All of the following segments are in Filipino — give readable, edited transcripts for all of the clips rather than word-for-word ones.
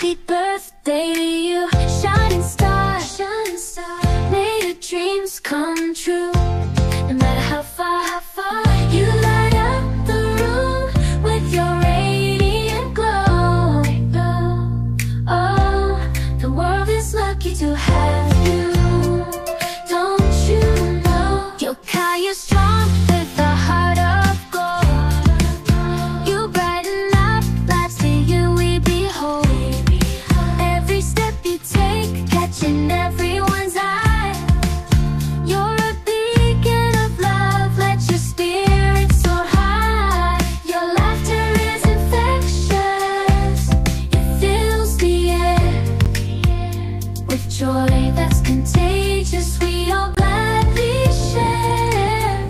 Happy birthday to you, shining star, shining star. May your dreams come true. No matter how far you light up the room with your radiant glow. Oh, the world is lucky to have you. Don't you know you're kind, you're strong with a heart of gold. You brighten up lives to you we behold. Every step you take, catching everyone's eye. You're a beacon of love, let your spirit soar high. Your laughter is infectious, it fills the air with joy that's contagious. We all gladly share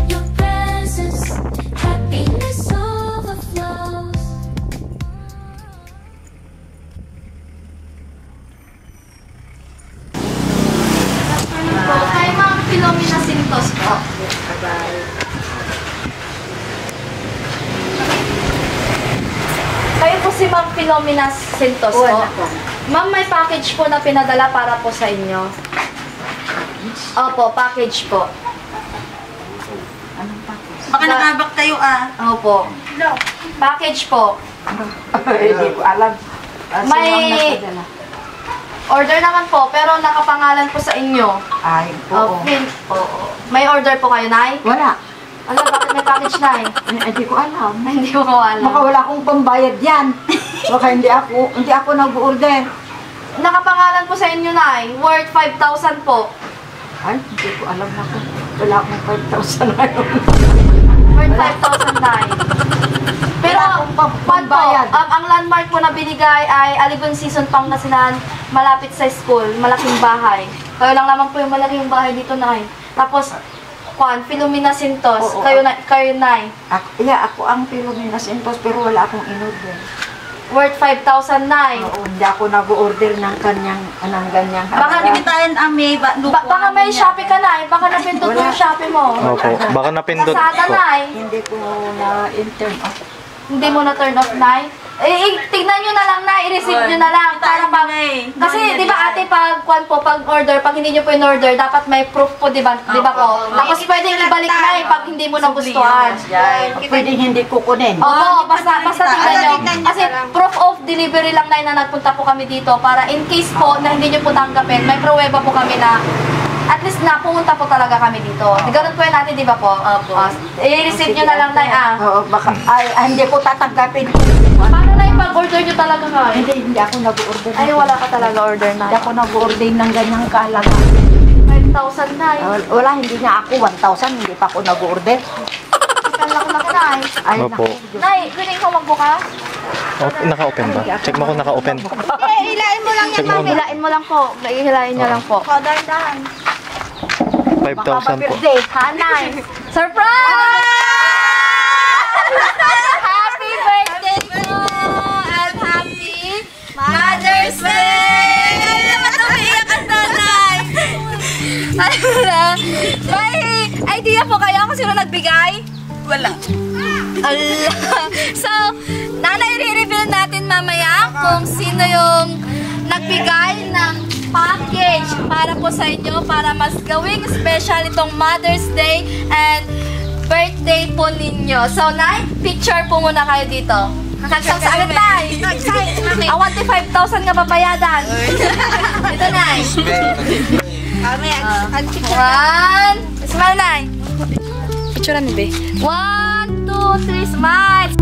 your presence, happiness overflows. Po, kay Ma'am Filomena Sintos po. Kayo po si Ma'am Filomena Sintos po. Ma'am, may package po na pinadala para po sa inyo. Opo, package po. Baka nakabak tayo Opo. Package po. Hindi ko alam. May order naman po, pero nakapangalan po sa inyo. Ay, oo. Oo. May order po kayo, Nay? Wala. Ano, bakit may package, Nay? Hindi ko alam. Hindi ko alam. Baka wala akong pambayad yan. Baka hindi ako nag-order. Nakapangalan po sa inyo, Nay. Worth 5,000 po. Ay, hindi ko alam na ko. Wala akong 5,000 na yun. Worth 5,000, Nay. Pero, pambayad. ang landmark po na binigay ay Aligon Season, Pangasinan, malapit sa school, malaking bahay. Kayo lang naman po yung malaking bahay dito, Nay. Tapos, Filomena Sintos, Oo, kayo, Nay. Ako ang Filomena Sintos, pero wala akong in-order. Worth 5,000, Nay. Oo, hindi ako nag-order ng ganyang Baka limitayan may Baka may Shopee ka, Nay. Baka napindot mo yung Shopee mo. Opo, baka napindot Lazada, po. Nay. Hindi ko na-intern off. Hindi mo na turn off, Nay? Tignan nyo na lang, Nay. I-receive nyo na lang. Para pag... Kasi, di ba, ate, pag order, pag hindi nyo po in-order, dapat may proof po, di ba? Di ba po? Tapos pwedeng ibalik, Nay, pag hindi mo nagustuhan. Pwedeng hindi kukunin. Oo, basta tignan nyo. Kasi proof of delivery lang, Nay, na nagpunta po kami dito. Para in case po na hindi nyo po tanggapin, may pruweba po kami na at least na pumunta po talaga kami dito. Ganun po yun natin, di ba po? I-receive nyo na lang, Nay, Oo, baka, hindi ko tatanggapin. Paano, Nay, pag-order nyo talaga, Nay? Hindi ako nag-order. Ay, wala ka talaga order, Nay. Hindi ako nag-order ng ganyang kalaga. 5,000, Nay. Wala, hindi nga ako 1,000, hindi pa ako nag-order. Kala ko lang, Nay. Ay, Opo. Nay, willing ko magbukas? Naka-open ba? Check mo kung naka-open. Hilain mo lang yan, Check mo Ma'am. Hilain mo lang po. Hilain nyo lang po. Dahan-dahan. 5,000 po. Ha, Nay? Surprise! Happy birthday po! And happy Mother's Day! Ay, naman umiiyak ang nanay! May idea po kayo kung sino nagbigay? Wala. So, nanay, i-reveal natin mamaya kung sino yung nagbigay ng package para po sa inyo, para mas gawing special itong Mother's Day and birthday po ninyo. So, Nay, picture po muna kayo dito. Nagsang sa agad, Nay! Awan 5,000 nga babayadan. Dito, Nay. One. Smile, Nay. Picture ni Be. 1, 2, 3, smile!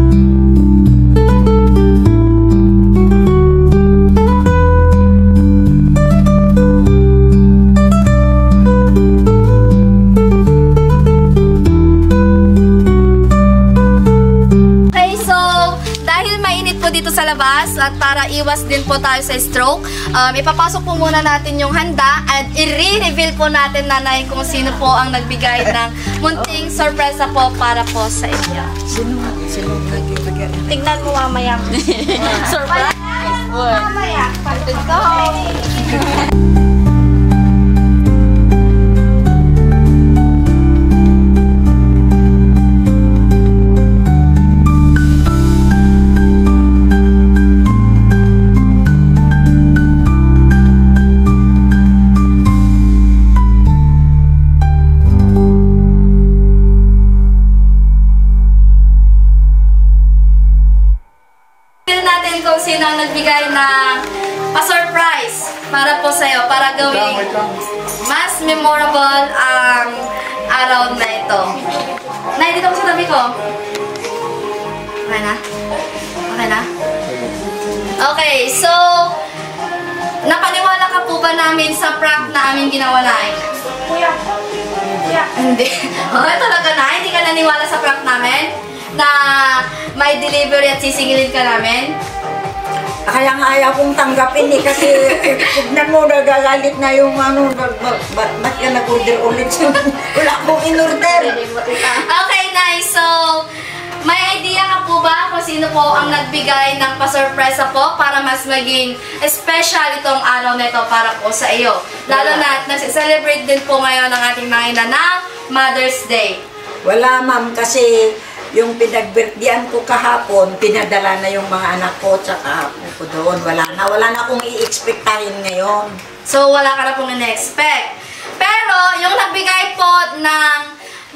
Dito sa labas at para iwas din po tayo sa stroke, ipapasok po muna natin yung handa at i-reveal po natin, Nanay, kung sino po ang nagbigay ng munting sorpresa po para po sa inyo. Sino nagbigay? Tignan mo mamaya. Surprise! Mamaya. Let's go! kung sino ang nagbigay ng pa-surprise para po sa'yo, para gawing mas memorable ang araw na ito. Nay, dito ko sa tabi ko. Okay na? Okay na? Okay, so, napaniwala ka po ba namin sa prank na aming ginawa, Nay? Hindi. Okay, talaga na? Hindi ka naniwala sa prank namin? Na may delivery at sisingilin ka namin? Kaya nga ayaw kong tanggapin eh, kasi tignan mo, nagagalit na yung ano, ba't ka nag-order ulit? Wala akong in-order. Okay, nice. So, may idea ka po ba kung sino po ang nagbigay ng pasurpresa po para mas maging special itong araw na ito para po sa iyo? Lalo na nag-celebrate din po ngayon ang ating mga ina ng Mother's Day. Wala ma'am, kasi yung pinag-birthdayan ko kahapon, pinadala na yung mga anak ko, tsaka ako ko doon. Wala na akong i-expectahin ngayon. So, wala ka na pong ina-expect. Pero, yung nagbigay po ng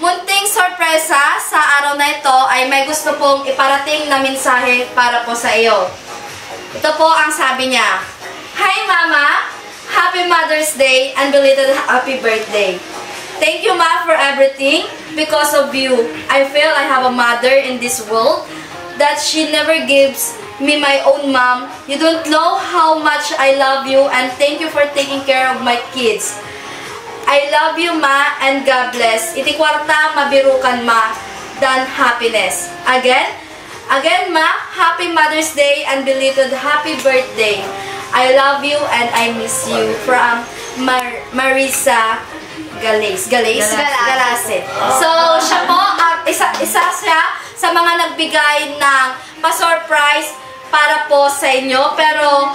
munting sorpresa sa araw na ito ay may gusto pong iparating na mensahe para po sa iyo. Ito po ang sabi niya. Hi Mama! Happy Mother's Day and belated happy birthday. Thank you Ma for everything. Because of you, I feel I have a mother in this world that she never gives me my own mom. You don't know how much I love you and thank you for taking care of my kids. I love you, Ma, and God bless. Iti kwarta mabirukan, Ma, than happiness. Again, Ma, Happy Mother's Day and belated happy birthday. I love you and I miss you. From Marisa Galase. So, siya po, isa siya sa mga nagbigay ng pa-surprise para po sa inyo. Pero,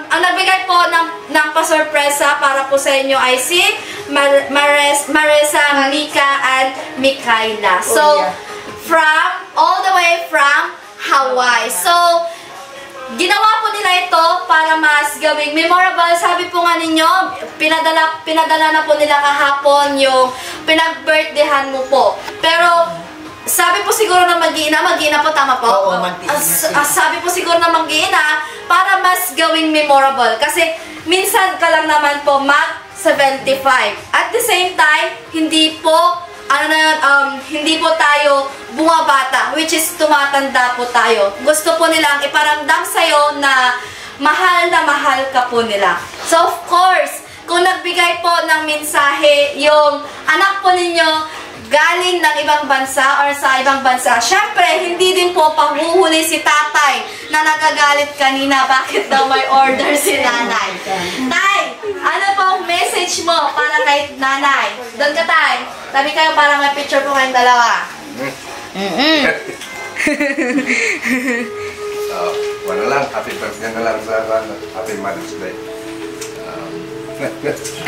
ang nagbigay po ng pa-surpresa para po sa inyo ay si Marisa, Mika, and Mikaela. So, all the way from Hawaii. So, ginawa po nila ito para mas gawing memorable. Sabi po nga ninyo, pinadala na po nila kahapon yung pinag-birthdayhan mo po. Pero, sabi po siguro na mag-iina po, tama po? Oo, mag-iina. Sabi po siguro na mag-iina para mas gawing memorable. Kasi minsan ka lang naman po mag-75. At the same time, hindi po tayo bumabata, which is tumatanda po tayo. Gusto po nilang iparamdam sa'yo na mahal ka po nila. So of course, kung nagbigay po ng mensahe yung anak po ninyo galing ng ibang bansa or sa ibang bansa, syempre, hindi din po pahuhuli si tatay na nagagalit kanina bakit daw may order si nanay. Tay, ano pong message mo para kay nanay? Doon ka, tay. Tabi kayo para may picture po kayong dalawa. Wala lang, happy birthday na lang sa Happy Mother's Day.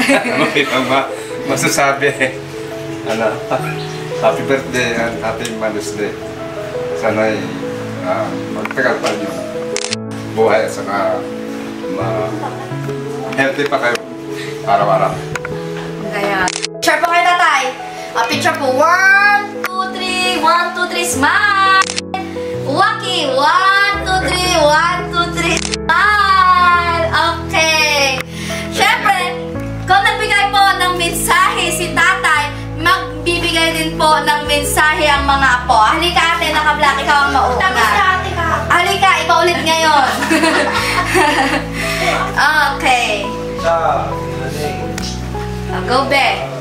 Ano ibang masasabi? Happy birthday and happy Mother's Day. Sana'y magtagal pa yung buhay at saka healthy pa kayo araw-araw. Kaya, picture po kayo, tatay. Picture po. 1, 2, 3. 1, 2, 3. Smile! Waki! 1, 2, 3. 1, 2, 3. Smile! Okay. Syempre, kung nagbigay po ng mensahe si tatay, magbibigay din po ng mensahe ang mga apo. Halika ate, naka-black, ikaw ang mauna. Halika, ikaw ulit ngayon. Okay. Go back.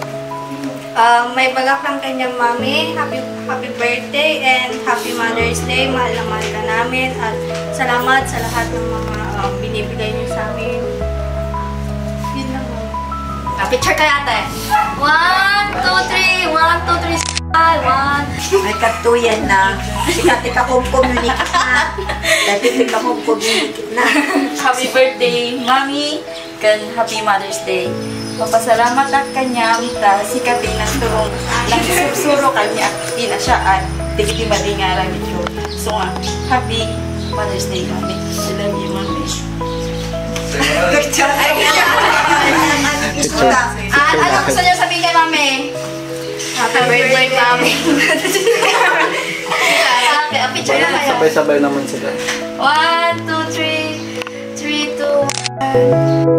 May balak ng kanyang mami. Happy birthday and happy Mother's Day. Mahal na mahal ka namin at salamat sa lahat ng mga binibigay niyo sa amin. Yun lang. Picture kayo ate. 1, 2, 3. 1, 2, 3. Smile. 1. May katuyan na. Tika communicate na. Dati tika communicate na. Happy birthday, Mami. Happy Mother's Day. Papasalamat at kanya dahil si Kati nagturong ng susuro kanya ina siya at digiti madingaran niyo. So nga, Happy Mother's Day, Mami. I love you, Mami. Ano gusto niyo sabihin kay mami? Happy birthday, mami. Okay, picture na kayo. Sabay-sabay naman sila. 1, 2, 3. 3, 2, 1.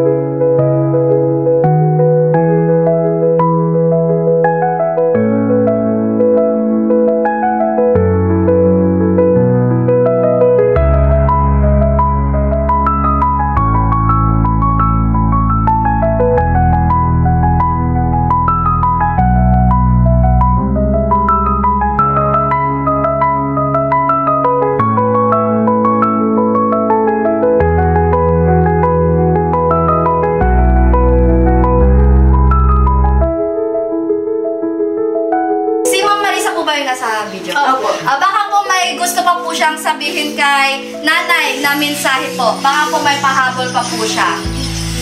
Sa video. Opo. Baka po may gusto pa po siyang sabihin kay nanay na mensahe po. Baka po may pahabol pa po siya.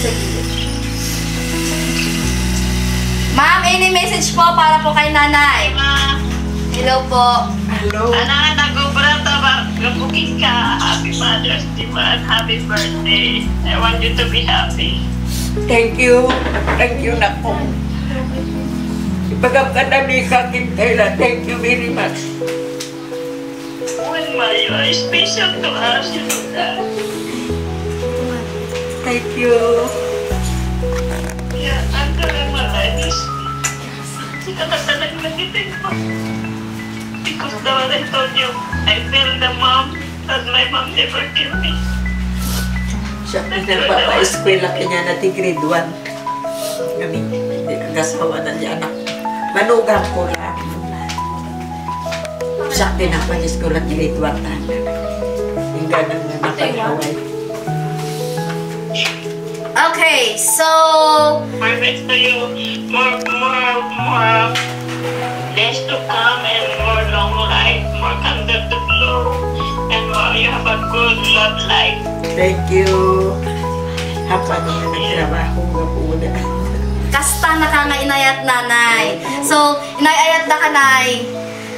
Sige. Ma'am, any message po para po kay nanay? Hello po. Hello. Anak, nag-ubrata ba? Gabukin ka. Happy Mother's Day and happy birthday. I want you to be happy. Thank you. Thank you na po. Ipagap ka na ni Kakin Kayla. Thank you very much. When you are special to us, you know that. Thank you. Yeah, I'm doing my life. Kita ka talagang nagitin mo. Because the one I told you, I feel the mom that my mom never killed me. Siya pinagpapa-eskwela kanya na ti grade 1. Kami, hindi nagasawa na niya anak. Manugang ko lang. Siya pinapa-eskwela ti grade 1 na. Hingga nang napag-away. Okay, so My best to you, more days to come and more long life, more candle to blow, and more you have a good love life. Thank you. Hapa naman nagtrabaho nga po na. kasta na ka nga inayat nanay. So, inayayat na kanay.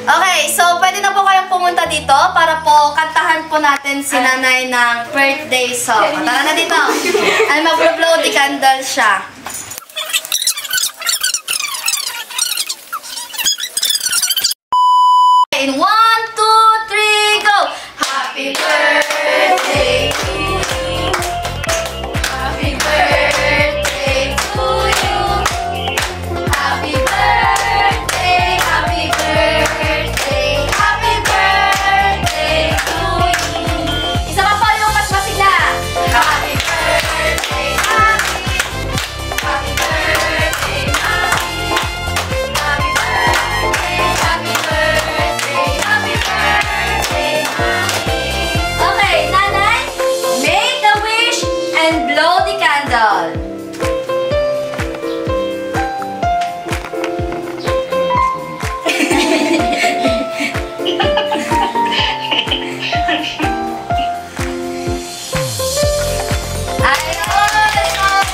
Okay, so pwede na po kayong pumunta dito para po kantahan po natin si nanay ng birthday song. Tara na dito. Ay, mag-blow the candle siya. In 1, 2, 3, go! Happy birthday to you. Happy birthday to you. Happy birthday, happy birthday, happy birthday to you. Isa pa po yung mas masigla. Happy birthday, Mami. Happy birthday, Mami. Happy birthday, happy birthday, happy birthday, Mami. Okay, nanay, make a wish and blow the candle. Ayun!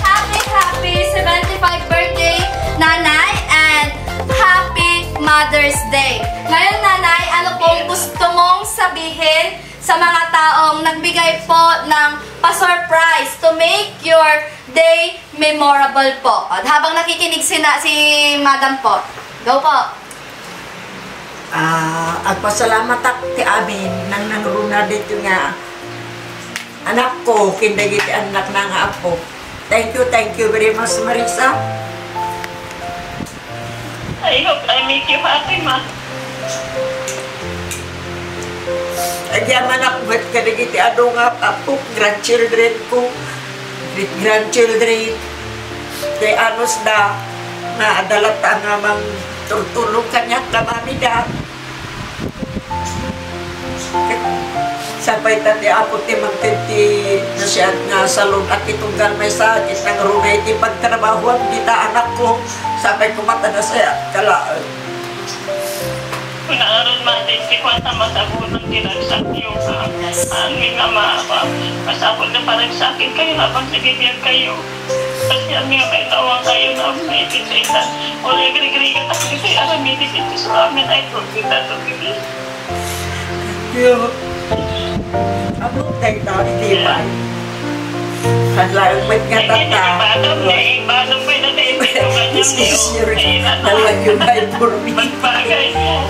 Happy 75th birthday, Nanay, and Happy Mother's Day. Ngayon, Nanay, ano pong gusto mong sabihin sa mga taong nagbigay po ng pa-surprise to make your day memorable po? At habang nakikinig si Madam po. Go po. Agpasalamat ak ti amin nang nangruna dito nga anak ko, kindagiti anak na nga apo. Thank you very much, Marisa. I hope I make you happy, Ma. Agyaman ako, ba't kadagiti ano nga apo, grandchildren ko, great-grandchildren, kay anos na adalata nga mang tutulong kanya na mami na. Sabay tati apo ti magtinti na siya nga salon at itunggal may sakit ng rumay ti pagtrabahuan kita anak ko. Sabay kumata na siya kalaan. Kung naaroon natin si Kwanta masabunan tinagsak yung aming ama. Masabot na parang sa akin kayo habang sigigyan kayo. Kasi aming may tawang kayo na may pinsitan. Wala gari-gari ka kasi kayo aramiti dito sa amin. I told you that to be. Yo. Abot tayo na hindi ba? Kanlang may nga tata. Badong ba na naintindihan niya This is your dalang yung by for me. Magbagay mo.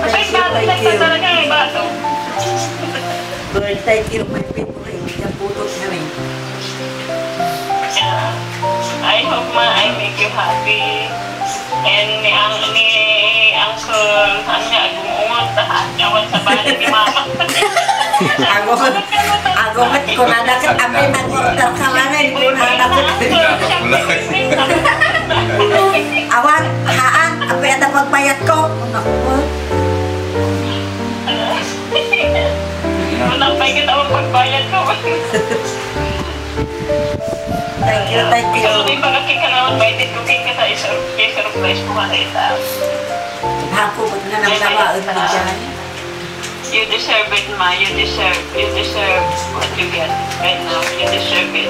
Ay, badong na ito talaga may badong. Well, thank you, my favorite. Yung putot na rin. I hope I make you happy. And ni Uncle, gumuungot sa awan sa bahay ni Mama. Ako ko na dakit, amin nag-order ka lang, hindi ko na dakit. Awan, haan, api ada pagbayad ko. Napay kita ang pagbayad ko. Thank you, thank you. So, di ba kakikalawan ba, hindi cooking ka sa surprise ko makita. Hako mo na nang nawaon mo dyan. You deserve it, Ma. You deserve what you get right now. You deserve it.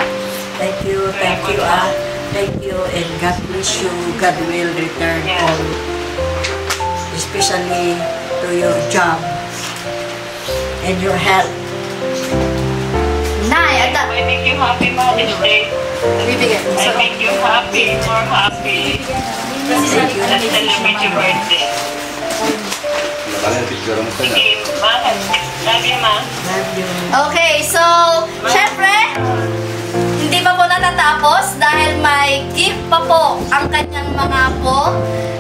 Thank you, Thank you, and God bless you. God will return all, especially to your job and your health. Nay, ata. I make you happy, Mother's Day. Bibigyan. I make you happy, more happy. Let's celebrate your birthday. Sige, mahal. Love you, Ma. Love you. Okay, so, syempre, hindi pa po natatapos dahil may gift pa po ang kanyang mga apo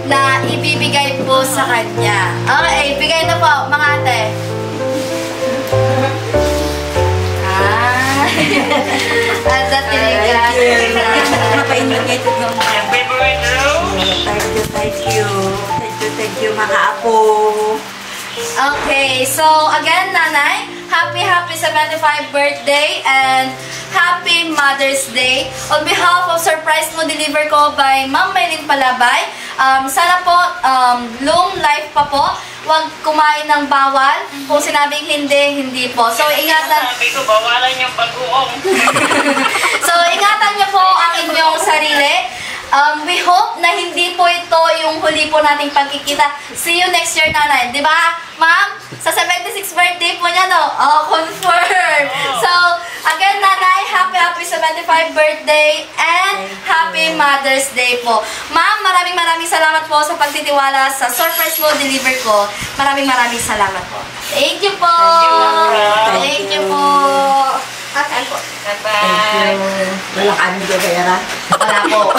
na ibibigay po sa kanya. Okay, bigay na po, mga ate. At tinigan. Napainit yung Your favorite rose? Thank you, mga apo. Okay, so again, Nanay, happy 75th birthday and happy Mother's Day. On behalf of Surprise Mo Deliver ko by Ma'am Maylin Palabay, sana po long life pa po. Huwag kumain ng bawal. Kung sinabing hindi, hindi po. So, ingatan. Sabi ko, bawalan yung pag-uong. So, ingatan niyo po ang inyong sarili. We hope na hindi po ito yung huli po nating pagkikita. See you next year, Nanay. Di ba, Ma'am? Sa 76th birthday po niya, no? Oh, confirm. So, again, Nanay, happy 75th birthday and happy Mother's Day po. Ma'am, maraming salamat po sa pagtitiwala sa Surprise Mo Deliver ko. Maraming salamat po. Thank you po. Thank you po. Bye-bye. Wala ka ano, Gayara? Wala po.